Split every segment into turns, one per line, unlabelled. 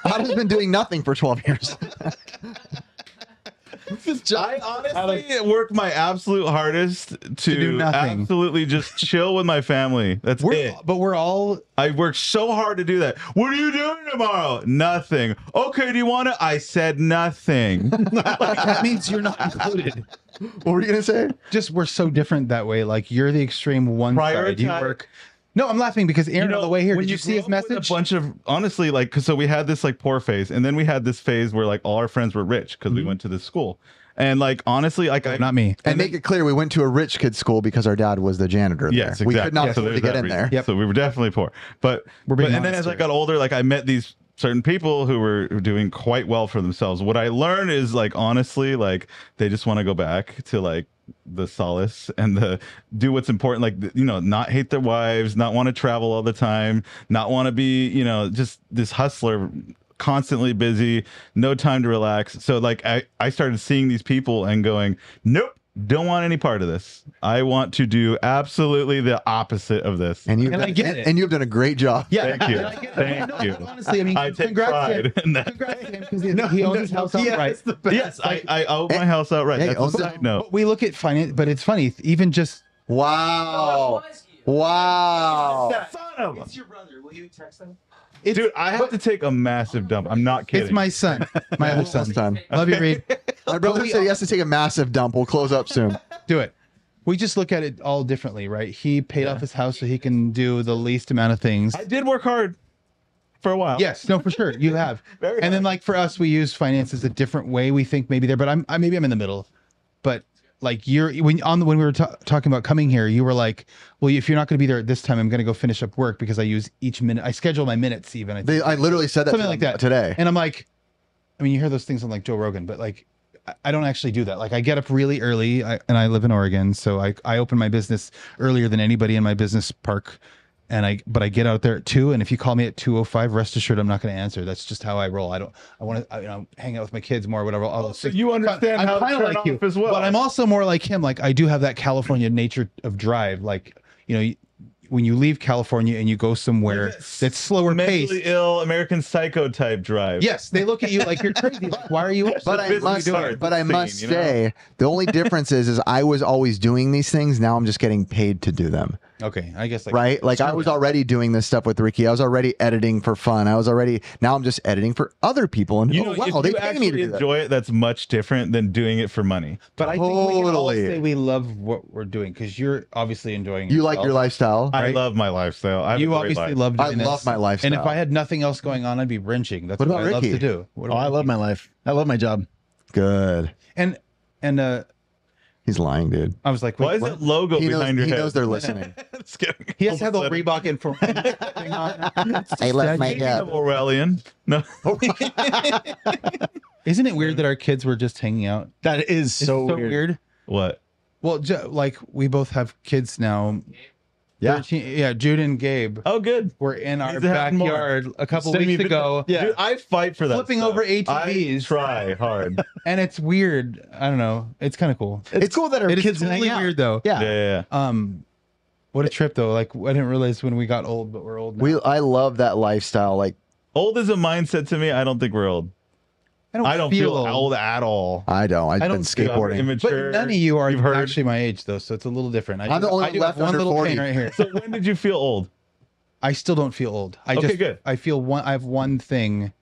Adam's been doing nothing for 12 years.
I honestly work my absolute hardest to
do nothing.
absolutely just chill with my family. That's it.
But we're all
I work so hard to do that. What are you doing tomorrow? Nothing. Okay, do you want to? I said nothing.
that means you're not included.
What were you going to say?
Just we're so different that way. Like you're the extreme one side. You work. No, I'm laughing because Aaron on the way here. Did you see his message?
A bunch of honestly, like, cause so we had this like poor phase, and then we had this phase where like all our friends were rich because we went to this school, and like honestly, like
not me.
And make it clear, we went to a rich kid's school because our dad was the janitor.
Yes,
there.
exactly.
We could not
So
afford to
there's
get
that
in
reason.
there.
So we were definitely poor, but and then as I got older, like I met these certain people who were doing quite well for themselves. What I learned is like honestly, like they just want to go back to like the solace and the do what's important, like you know, not hate their wives, not want to travel all the time, not want to be, you know, just this hustler, constantly busy, no time to relax. So like I started seeing these people and going, nope, don't want any part of this. I want to do absolutely the opposite of this.
And
I get it.
And you've done a great job.
Yeah,
Thank you.
Thank you. Honestly, I mean,
I take
congrats
pride
to him.
in that.
Congrats to him because he owns his house outright.
Yes, I own my house outright.
Hey,
That's a side note.
But we look at finance, but it's funny. Even just
Wow. Wow.
Son of a-
It's your brother. Will you text him?
Dude, I have to take a massive dump. I'm not kidding.
it's my son, my other son.
Son.
Love you, Reed.
My brother said he has to take a massive dump. We'll close up soon.
Do it. We just look at it all differently, right? He paid off his house so he can do the least amount of things.
I did work hard for a while.
Yes, no, for sure, you have.
Very
And then, like for us, we use finances a different way. We think maybe there, but maybe I'm in the middle. But like when we were talking about coming here, you were like, "Well, if you're not going to be there at this time, I'm going to go finish up work because I use each minute. I schedule my minutes even."
I literally said that
something
to
like
them
that
today.
And I'm like, I mean, you hear those things on like Joe Rogan, but like, I don't actually do that. Like, I get up really early, and I live in Oregon, so I open my business earlier than anybody in my business park. But I get out there at 2, and if you call me at 2:05, rest assured I'm not going to answer. That's just how I roll. I want to, hang out with my kids more, whatever. All those
So
things.
you understand how to
kinda
turn off as well.
but I'm also more like him. Like I do have that California nature of drive. Like when you leave California and you go somewhere that's slower paced.
Mentally ill American Psycho type drive.
Yes, they look at you like you're crazy. Like, why are you?
But I must
Scene,
say, the only difference is I was always doing these things. Now I'm just getting paid to do them.
Okay, I guess.
Right? Like I was already doing this stuff with Ricky. I was already editing for fun. Now I'm just editing for other people. And
You know, if
they
you
pay me to
actually
do that.
enjoy it, that's much different than doing it for money.
But I think we can all
Totally.
say we love what we're doing because you're obviously enjoying.
You like
yourself.
your lifestyle.
I love my lifestyle. I have
You
a great
obviously
life.
love doing
I love
this.
my lifestyle.
And if I had nothing else going on, I'd be wrenching. That's
What
what,
about
I love
Ricky?
to do.
Oh, I love my life. I love my job.
Good.
And
He's lying, dude.
I was like,
Why is
what?
that logo
He
behind
knows,
your
he
head?
knows they're listening.
Just kidding.
He has to have the
Almost said it.
Reebok info thing on.
I love my
Speaking
job.
of Aurelian. No.
Isn't it weird that our kids were just hanging out?
That is
It's
so weird.
What?
Well, like we both have kids now.
Yeah.
13 yeah, Jude and Gabe
Oh, good.
were in our
Need to have more.
backyard a couple
Send me
weeks
video-
ago.
Yeah.
Dude, I fight for that.
Flipping
stuff.
over ATVs.
I try hard.
And it's weird. I don't know. It's kind of cool.
It's cool that our
It is
kids hang
totally
out.
weird though.
Yeah.
Yeah.
What a trip though. Like I didn't realize when we got old, but we're old now.
I love that lifestyle. Like
Old is a mindset to me. I don't think we're old. I don't feel old at all.
I don't. I've
I
been
don't
Dude, I'm
skateboarding.
immature.
But none of you are
You've heard.
actually my age though, so it's a little different.
I'm the only
I do
left
have one
under
little
40.
pain right here.
So when did you feel old?
I still don't feel old.
Okay, good.
I feel one. I have one thing.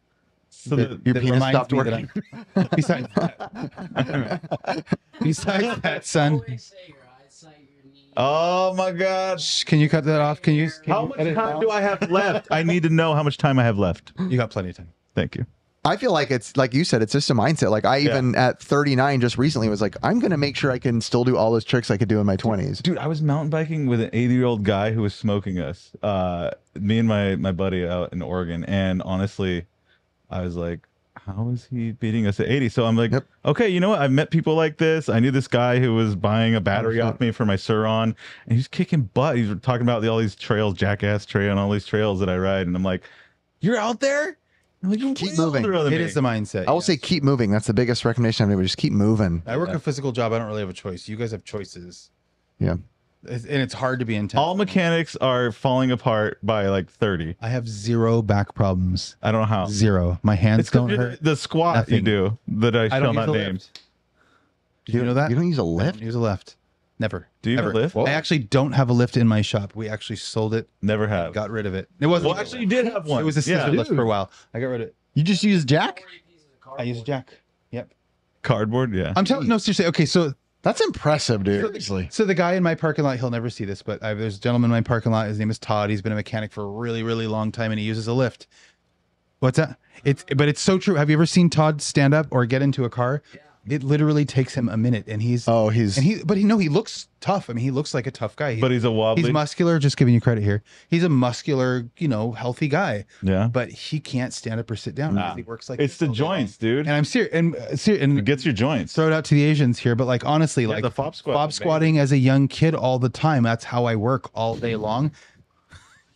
So
that,
Your
that
penis
reminds
stopped
me that
working.
I'm- besides that, besides that, son.
Always say your eyesight, your knee.
oh my God.
Can you cut that off? Can you?
How much time do I have left? I need to know how much time I have left.
You got plenty of time.
Thank you.
I feel like it's like you said, it's just a mindset. Like I even at 39 just recently was like, I'm going to make sure I can still do all those tricks I could do in my 20s.
Dude, I was mountain biking with an 80-year-old guy who was smoking us. Me and my buddy out in Oregon. And honestly, I was like, how is he beating us at 80? So I'm like, okay, you know what? I've met people like this. I knew this guy who was buying a battery off me for my Suron, and he's kicking butt. He's talking about all these trails, Jackass Trail, and all these trails that I ride. And I'm like, you're out there? I'm like, you're
Keep
way
moving.
older than
It
me.
is the mindset.
I will
yes.
say keep moving. That's the biggest recommendation I've ever. Just keep moving.
I work a physical job. I don't really have a choice. You guys have choices.
Yeah.
and it's hard to be intense.
All mechanics are falling apart by like 30.
I have 0 back problems.
I don't know how.
0. My hands
It's 'cause
don't
you're
hurt.
the squat
Nothing.
you do that I
I
shall
don't use
not
the
name.
lift. Do you know that?
You don't use a
I
lift?
don't use a lift. Never.
Do you have a
Ever.
lift?
I actually don't have a lift in my shop. We actually sold it.
Never have.
Got rid of it. It wasn't.
Well, actually, you did have one.
It was a scissor lift for a while. I got rid of it.
You just use Jack?
I use a jack. Yep.
Cardboard, yeah.
I'm telling. No, seriously. Okay, so
That's impressive, dude.
Seriously.
So the guy in my parking lot, he'll never see this, but there's a gentleman in my parking lot. His name is Todd. He's been a mechanic for a really, really long time, and he uses a lift. What's that? But it's so true. Have you ever seen Todd stand up or get into a car? Yeah. It literally takes him a minute, and he looks tough. I mean, he looks like a tough guy.
But he's a wobbly.
He's muscular. Just giving you credit here. He's a muscular, healthy guy.
Yeah.
But he can't stand up or sit down. Because he works like
It's the
this all day long.
joints, dude.
And I'm serious. And
It gets your joints.
throw it out to the Asians here, but like honestly, like
the fob squat is
squatting as a young kid all the time. That's how I work all day long.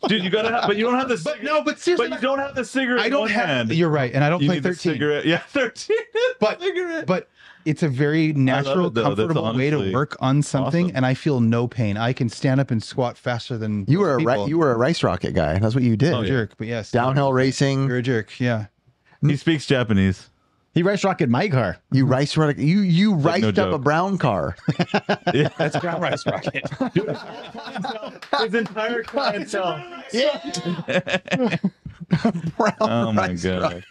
Dude, you gotta have, but you don't have the
But no, but seriously,
but you don't have the cigarette.
I
in
don't
one
have.
hand.
You're right, and I don't
You
play
need the
13.
cigarette. Yeah, 13.
But it's a very natural,
it, though. That's
comfortable way to
honestly
work on something,
awesome.
and I feel no pain. I can stand up and squat faster than
You were
people.
you were a rice rocket guy. That's what you did.
a jerk, but yes,
Downhill racing.
You're a jerk. Yeah.
He speaks Japanese.
He rice rocket my car.
You rice rocket. You riced
no
up
joke.
a brown car.
That's ground rice rocket.
His entire clientele.
Brown
Oh my
rice
god.
rocket.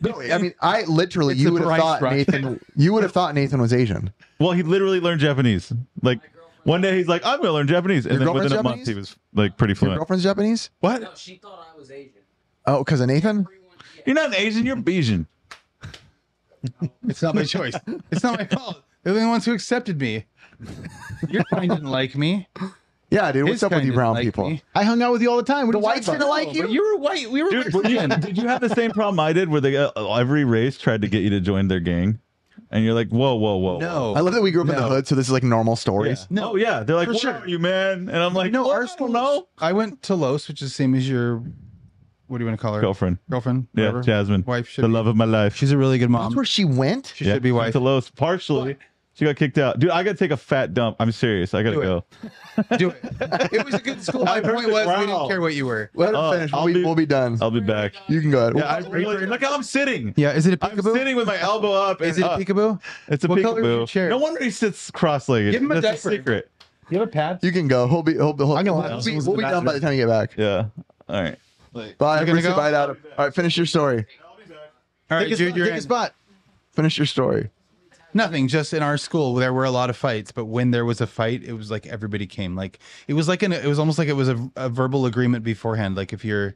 No, I mean, I literally
It's
you
a
would have
rice
thought
rocket.
Nathan. You would have thought Nathan was Asian.
Well, he literally learned Japanese. Like one day he's like, I'm gonna learn Japanese, and
Your
then within
girlfriend's
a month
Japanese?
he was like pretty
Your
fluent.
girlfriend's Japanese?
What?
No, she thought I was Asian.
Oh, because of Nathan?
You're not an Asian, you're Bayesian.
It's not my choice. It's not my fault. They're the ones who accepted me. Your kind didn't like me.
Yeah, dude. What's
His
up with
kind
you
didn't
brown
like
people?
me.
I hung out with you all the time. What
The
are you
whites
talking
didn't
about?
like you?
But you were white. We were
Dude,
Mexican.
did you have the same problem I did where they every race tried to get you to join their gang? And you're like, whoa, whoa, whoa.
No.
I love that we grew up in the
No.
hood, so this is like normal stories.
No.
Oh yeah, they're like,
For
what
sure.
are you, man? And I'm like,
No,
well,
our
I don't
school.
know.
I went to Los, which is the same as your. What do you want to call her?
Girlfriend.
Girlfriend.
Yeah,
Whatever.
Jasmine.
Wife. Should
The
be.
love of my life.
She's a really good mom.
That's where she went?
She should be wife.
To Los. Partially. She got kicked out. Dude, I gotta take a fat dump. I'm serious. I gotta
Do it.
go.
Do it. It was a good school. My
I heard
point
it
was we
growl.
didn't care what you were.
Let her
Oh,
finish.
I'll
We'll be done.
I'll be back.
You can go ahead.
Yeah, look how I'm sitting.
Yeah. Is it a
I'm
peekaboo?
sitting with my elbow up.
Is
and
it a
up.
peekaboo?
It's a
What color is your
peekaboo.
chair?
No wonder he sits cross-legged.
Give him a
That's
diaper.
secret.
You have a pad?
You can go. He'll be
I'm gonna let
we'll
him.
be,
Someone's
we'll
in
be
the
done by the
bathroom.
time you get back.
Yeah. All right.
Bye.
You gonna
Brucey,
go?
bye, Adam. All right, finish your story.
All right,
Take
dude, you're
a
in.
spot.
Finish your story.
Nothing. Just in our school, there were a lot of fights. But when there was a fight, it was like everybody came. Like it was like it was almost like it was a verbal agreement beforehand. Like if you're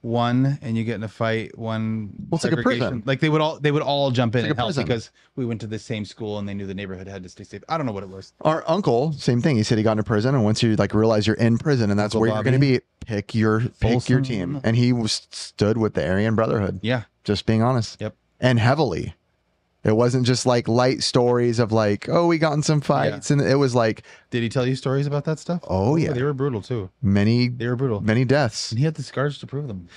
one and you get in a fight, one.
Well, it's like a
segregation,
prison.
Like they would all jump in
like
and
a
help
prison.
because we went to the same school and they knew the neighborhood had to stay safe. I don't know what it was.
Our uncle, same thing. He said he got into prison, and once you like realize you're in prison and that's
Uncle
where you're going to
Bobby.
be, pick your
Folsom.
team. And he stood with the Aryan Brotherhood.
Yeah.
Just being honest.
Yep.
And heavily. It wasn't just like light stories of like, oh, we got in some fights, and it was like
Did he tell you stories about that stuff?
Oh, yeah.
They were brutal too.
many
They were brutal.
many deaths.
And he had the scars to prove them.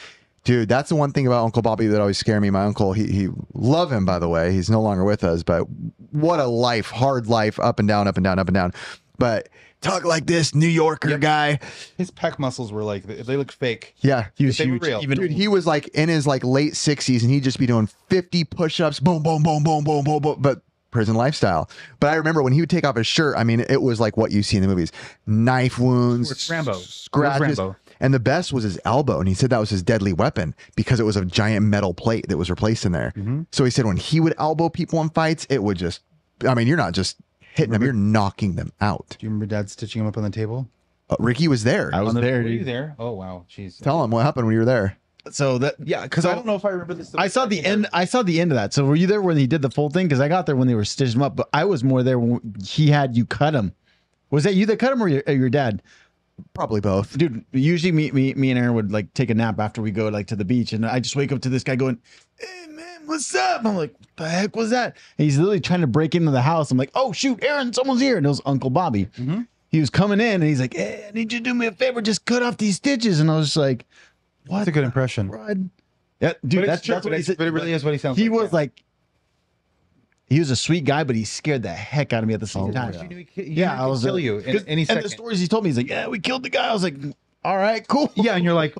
Dude, that's the one thing about Uncle Bobby that always scared me. My uncle, he love him, by the way. He's no longer with us, but what a life, hard life, up and down, up and down, up and down. But talk like this, New Yorker guy.
His pec muscles were like they looked fake.
Yeah.
He was
They were
huge.
real.
Even
Dude, he was like in his like late 60s and he'd just be doing 50 push-ups, boom, boom, boom, boom, boom, boom, boom, but prison lifestyle. But I remember when he would take off his shirt, I mean, it was like what you see in the movies. Knife wounds,
It's Rambo.
scratches.
It's Rambo.
And the best was his elbow. And he said that was his deadly weapon because it was a giant metal plate that was replaced in there. So he said when he would elbow people in fights, it would just, I mean, you're not just hitting them, you're knocking them out.
Do you remember Dad stitching him up on the table?
Ricky was there.
I was there,
Were you
dude.
there? Oh wow, jeez.
Tell him what happened when you were there.
So that
Yeah, because I don't know if I remember this.
I saw the end. I saw the end of that. So were you there when he did the full thing? Because I got there when they were stitching him up, but I was more there when he had you cut him. Was that you that cut him or your dad?
Probably both.
Dude, usually me and Aaron would like take a nap after we go like to the beach, and I just wake up to this guy going, "Hey man, what's up?" I'm like, "What the heck was that?" And he's literally trying to break into the house. I'm like, "Oh shoot, Aaron, someone's here!" And it was Uncle Bobby. He was coming in, and he's like, "Hey, I need you to do me a favor, just cut off these stitches." And I was just like, "What?"
That's a good impression.
Rod? Yeah, dude,
But
that's
it's true,
what
but
he said.
but it really is what he sounds
He
like.
was like, He was a sweet guy, but he scared the heck out of me at the same time.
You knew he
Yeah, I was
kill you in any
and
second.
the stories he told me, he's like, "Yeah, we killed the guy." I was like, "All right, cool."
Yeah, and you're like,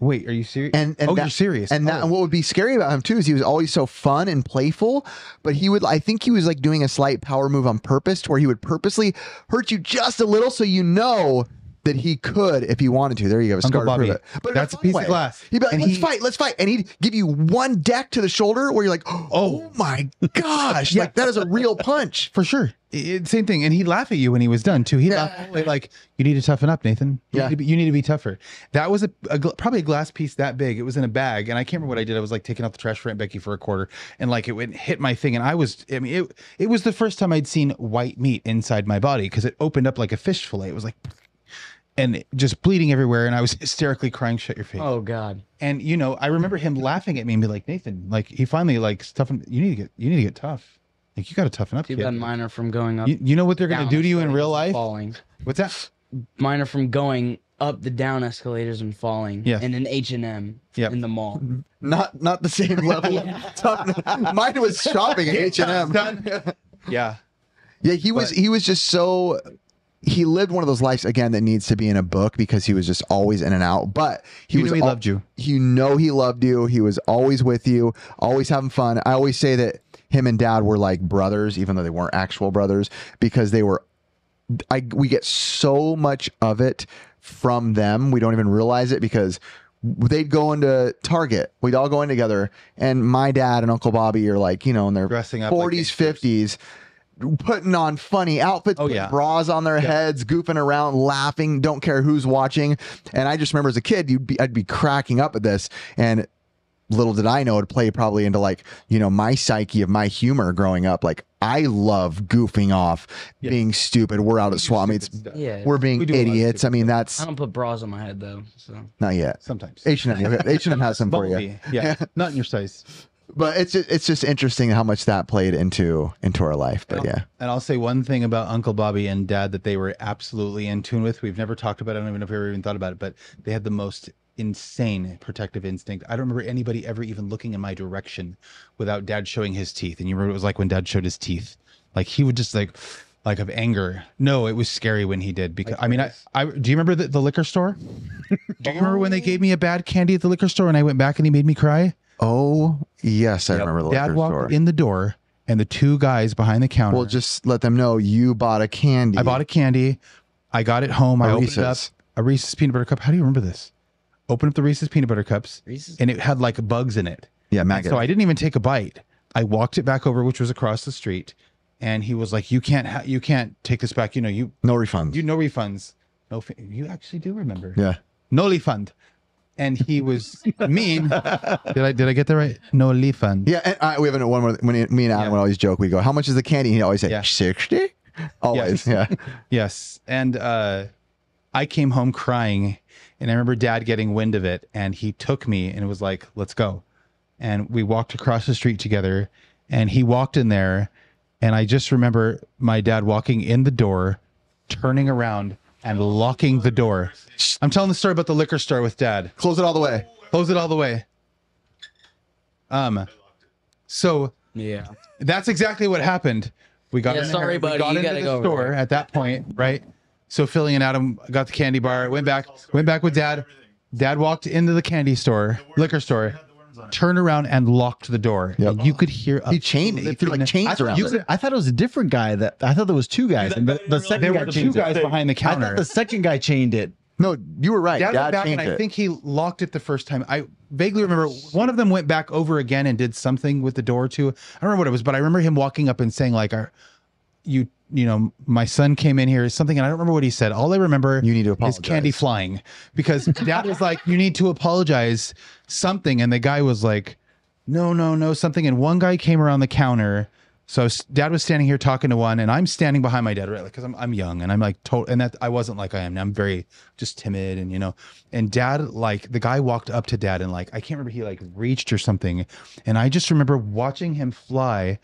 wait, are you serious?
And
oh,
that-
you're serious.
And that, and what would be scary about him too is he was always so fun and playful, but I think he was like doing a slight power move on purpose, to where he would purposely hurt you just a little, so you know that he could if he wanted to. There you go,
Uncle
scar to prove
Bobby.
it. But in
That's a
fun
piece of
way.
glass.
He'd be like,
And
let's fight, and he'd give you one deck to the shoulder where you're like, oh my gosh, like that is a real punch.
For sure. Same thing. And he'd laugh at you when he was done too. He'd laugh all the way like, you need to toughen up, Nathan. You need to be tougher. That was probably a glass piece that big. It was in a bag. And I can't remember what I did. I was like taking out the trash for Aunt Becky for a quarter. And like it went hit my thing. And it was the first time I'd seen white meat inside my body, because it opened up like a fish fillet. It was like, and just bleeding everywhere. And I was hysterically crying, shut your face.
Oh God.
And I remember him laughing at me and be like, Nathan, like he finally like toughened. You need to get tough. Like you got to toughen up.
Too
kid.
bad mine are from going up.
You know what they're gonna
down
do to you in
escalators
real
and
life?
Falling.
What's that?
Mine are from going up the down escalators and falling.
Yes.
In an H&M
Yep.
in the mall.
Not the same level of toughness. Mine was shopping at H&M.
Yeah.
Yeah, he was just so, he lived one of those lives again that needs to be in a book, because he was just always in and out. But he
loved you.
He loved you. He was always with you, always having fun. I always say that him and Dad were like brothers, even though they weren't actual brothers, because we get so much of it from them. We don't even realize it, because they'd go into Target. We'd all go in together, and my dad and Uncle Bobby are like, in their
Dressing up
40s,
like
50s, putting on funny outfits,
Oh,
putting
yeah.
bras on their heads, goofing around, laughing, don't care who's watching. And I just remember as a kid, I'd be cracking up at this, and little did I know it'd play probably into like, my psyche of my humor growing up. Like, I love goofing off, being stupid. We're out at swap meets.
Yeah.
We're being
We do a lot of
idiots.
stupid
I mean,
I
that's
don't put bras on my head though. So
not yet.
Sometimes.
H&M, H&M has some for you.
Bumblebee. Yeah. Not in your size.
But it's just interesting how much that played into our life. But yeah.
And I'll say one thing about Uncle Bobby and Dad that they were absolutely in tune with. We've never talked about it. I don't even know if we ever even thought about it, but they had the most insane protective instinct. I don't remember anybody ever even looking in my direction without Dad showing his teeth. And you remember what it was like when Dad showed his teeth? Like he would just like of anger. No, it was scary when he did, because I do you remember the liquor store? Do you remember when they gave me a bad candy at the liquor store and I went back and he made me cry?
Oh yes, I remember the
Dad
liquor
walked
store.
in the door and the two guys behind the counter.
Well, just let them know you bought a candy.
I bought a candy. I got it home. I opened it up.
Reese's.
A Reese's peanut butter cup. How do you remember this? Open up the Reese's peanut butter cups,
Reese's?
and it had like bugs in it.
Yeah,
And
maggot.
so I didn't even take a bite. I walked it back over, which was across the street, and he was like, "You can't take this back.
no refunds.
No refunds. You actually do remember.
Yeah.
No refund." And he was mean. Did I get that right? No refund.
Yeah, and we have one more. When me and Adam would always joke, we go, "How much is the candy?" He'd always say,
Yeah.
60. Always,
Yes.
yeah.
Yes. And I came home crying, and I remember Dad getting wind of it, and he took me and was like, "Let's go." And we walked across the street together, and he walked in there, and I just remember my dad walking in the door, turning around and locking the door. I'm telling the story about the liquor store with Dad.
Close it all the way.
Close it all the way. So
yeah.
that's exactly what happened. We got
Yeah,
in
sorry,
there,
buddy,
we got
you
into
gotta
the
go over
store
there.
at that point, right? So Philly and Adam got the candy bar, went back with Dad. Dad walked into the candy store, liquor store, turned around and locked the door.
Yep.
And you could hear
He chained it. He threw like chains around it.
I thought it was a different guy. I thought there was two guys. And the second
there
guy
were two
changed
guys
it.
behind the
I
counter.
thought the second guy chained it.
No, you were right.
Dad went back and
changed
I
it.
think he locked it the first time. I vaguely remember one of them went back over again and did something with the door too. I don't remember what it was, but I remember him walking up and saying like, my son came in here or something, and I don't remember what he said. All I remember
You need to
is
apologize.
candy flying, because Dad was like, "You need to apologize," something, and the guy was like, "No, something." And one guy came around the counter. So Dad was standing here talking to one, and I'm standing behind my dad, right? Because I'm young, and I'm like and that I wasn't like I am now. I'm very just timid, and and Dad, like the guy walked up to Dad and like I can't remember, he like reached or something, and I just remember watching him fly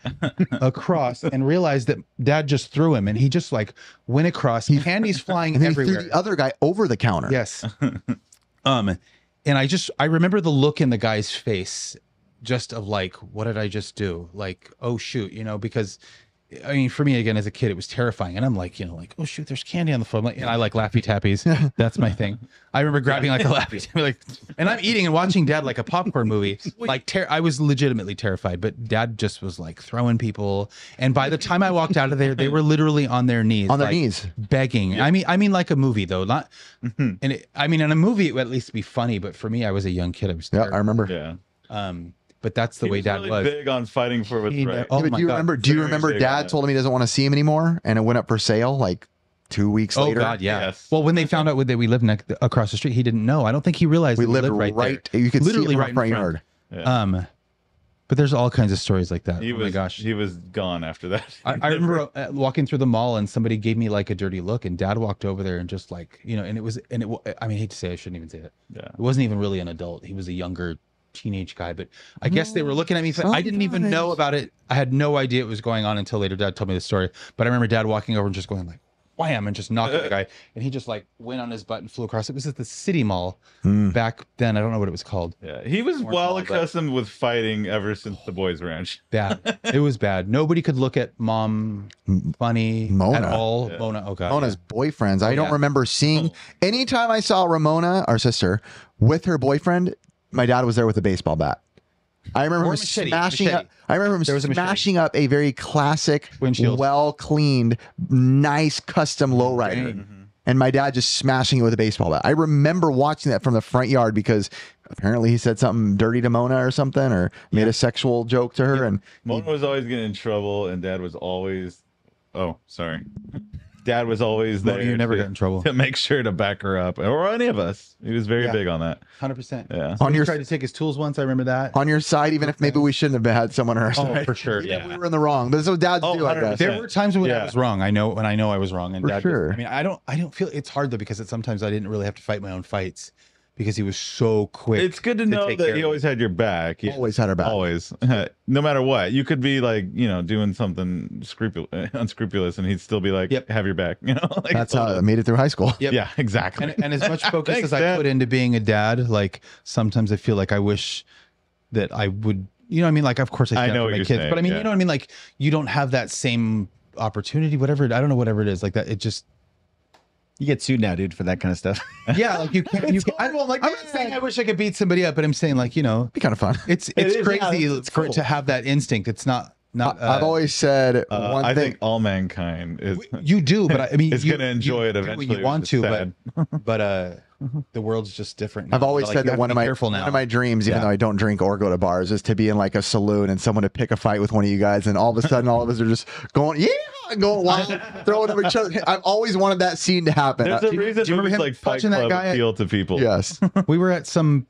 across and realized that Dad just threw him, and he just like went across, candy's flying
and then he
everywhere.
threw the other guy over the counter.
Yes. And I remember the look in the guy's face just of like, what did I just do? Like, oh shoot, because I mean, for me again as a kid, it was terrifying, and I'm like, like, oh shoot, there's candy on the floor. I'm like, and I like Laffy Tappies. That's my thing. I remember grabbing like a Laffy Taffy, like, and I'm eating and watching Dad like a popcorn movie. Like, I was legitimately terrified, but Dad just was like throwing people. And by the time I walked out of there, they were literally on their knees, begging. Yeah. I mean, like a movie though, not. And in a movie, it would at least be funny. But for me, I was a young kid. I was terrified.
I remember.
Yeah.
But that's the way Dad
really
was.
Big on fighting for what's right.
Oh
yeah, do you remember Dad told him he doesn't want to see him anymore, and it went up for sale like 2 weeks later?
Oh God, yeah.
Yes.
Well, when they found out that we lived across the street, he didn't know. I don't think he realized
we lived right there. You could
literally
see it
right
in the front yard.
Yeah.
But there's all kinds of stories like that.
My gosh, he was gone after that.
I remember walking through the mall and somebody gave me like a dirty look, and Dad walked over there and just like, I mean, I hate to say, I shouldn't even say it. Yeah. It wasn't even really an adult. He was a younger teenage guy, but I guess they were looking at me. I didn't even know about it. I had no idea it was going on until later. Dad told me the story, but I remember Dad walking over and just going like, wham, and just knocking the guy, and he just like went on his butt and flew across. It was at the City Mall back then. I don't know what it was called.
Yeah, he was well accustomed with fighting ever since the Boys Ranch.
Bad. It was bad. Nobody could look at Mom funny
Mona.
at all.
Yeah.
Mona, oh God.
Mona's boyfriends. I don't remember seeing anytime I saw Ramona, our sister, with her boyfriend. My dad was there with a baseball bat. I remember him smashing up. I remember him smashing up a very classic, well cleaned, nice custom lowrider, and my dad just smashing it with a baseball bat. I remember watching that from the front yard because apparently he said something dirty to Mona or something, or made a sexual joke to her, and
Mona was always getting in trouble, and Dad was always. Oh, sorry. Dad was always there.
You never got in trouble
to make sure to back her up, or any of us. He was very big on that.
100%.
Yeah.
On your tried to take his tools once. I remember that.
On your side, even if maybe we shouldn't have had someone on our side.
Oh, for sure.
Yeah, we were in the wrong. But so dads do like that.
There were times when I was wrong. I know I was wrong, and
for
Dad.
Sure.
I mean, I don't feel it's hard though because sometimes I didn't really have to fight my own fights because he was so quick.
It's good to know that he always had your back. He
always had our back.
Always. No matter what. You could be like, doing something unscrupulous, and he'd still be like, have your back. Like,
that's how I made it through high school.
Yep.
Yeah, exactly.
And as much focus as I put into being a dad, like sometimes I feel like I wish that I would, like of course I
know
for my
what you're
kids,
saying,
but I mean, you know what I mean? Like you don't have that same opportunity, whatever. I don't know, whatever it is like that. It just,
you get sued now, dude, for that kind of stuff.
Yeah, like you can't. I'm not saying I wish I could beat somebody up, but I'm saying like
be kind of fun.
It's crazy for it to have that instinct. It's not.
I've always said one
I
thing.
think all mankind is.
You do, but I mean,
it's going to enjoy it eventually.
When you want to, but the world's just different.
I've always said that one of my dreams, even though I don't drink or go to bars, is to be in like a saloon and someone to pick a fight with one of you guys, and all of a sudden, all of us are just going, going wild, throwing at each other. I've always wanted that scene to happen.
There's a reason. Do you remember him like punching that guy? Appeal to people.
Yes,
we were at some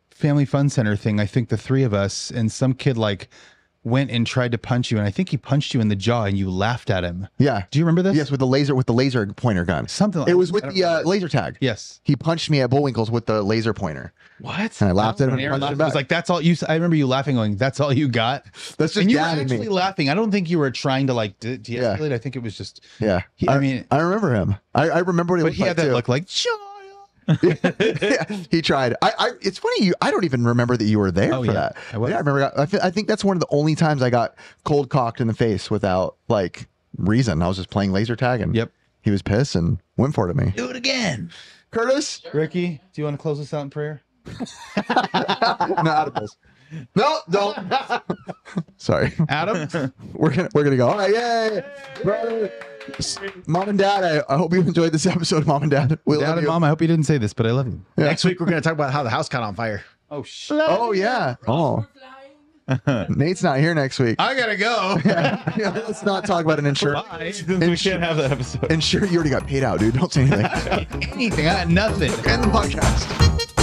family fun center thing. I think the three of us and some kid like went and tried to punch you, and I think he punched you in the jaw, and you laughed at him.
Yeah.
Do you remember this?
Yes, with the laser pointer gun.
Something like
it was with the laser tag.
Yes.
He punched me at Bullwinkle's with the laser pointer.
What?
And I laughed at him. And
punched him back. It was like, that's all you. I remember you laughing, going, "That's all you got."
That's just.
And you were actually laughing. I don't think you were trying to like de-escalate. Yeah. I think it was just.
Yeah. I remember him. I remember what he looked like. But
he had that look like.
Yeah, he tried. It's funny. I don't even remember that you were there for that. I remember. I think that's one of the only times I got cold cocked in the face without like reason. I was just playing laser tag, and he was pissed and went for it at me.
Do it again,
Curtis.
Ricky, do you want to close us out in prayer?
No, Adam. No, don't. Sorry,
Adam.
We're gonna go. All right, yay, brother. Mom and Dad, I hope you enjoyed this episode. Mom and Dad,
Dad and Mom, I hope you didn't say this, but I love you.
Yeah. Next week we're going to talk about how the house caught on fire.
Oh shit!
Oh yeah! Oh, Nate's not here next week.
I gotta go.
Let's not talk about an insurance.
We can't have that episode.
You already got paid out, dude. Don't say anything.
Anything. I had nothing.
End the podcast.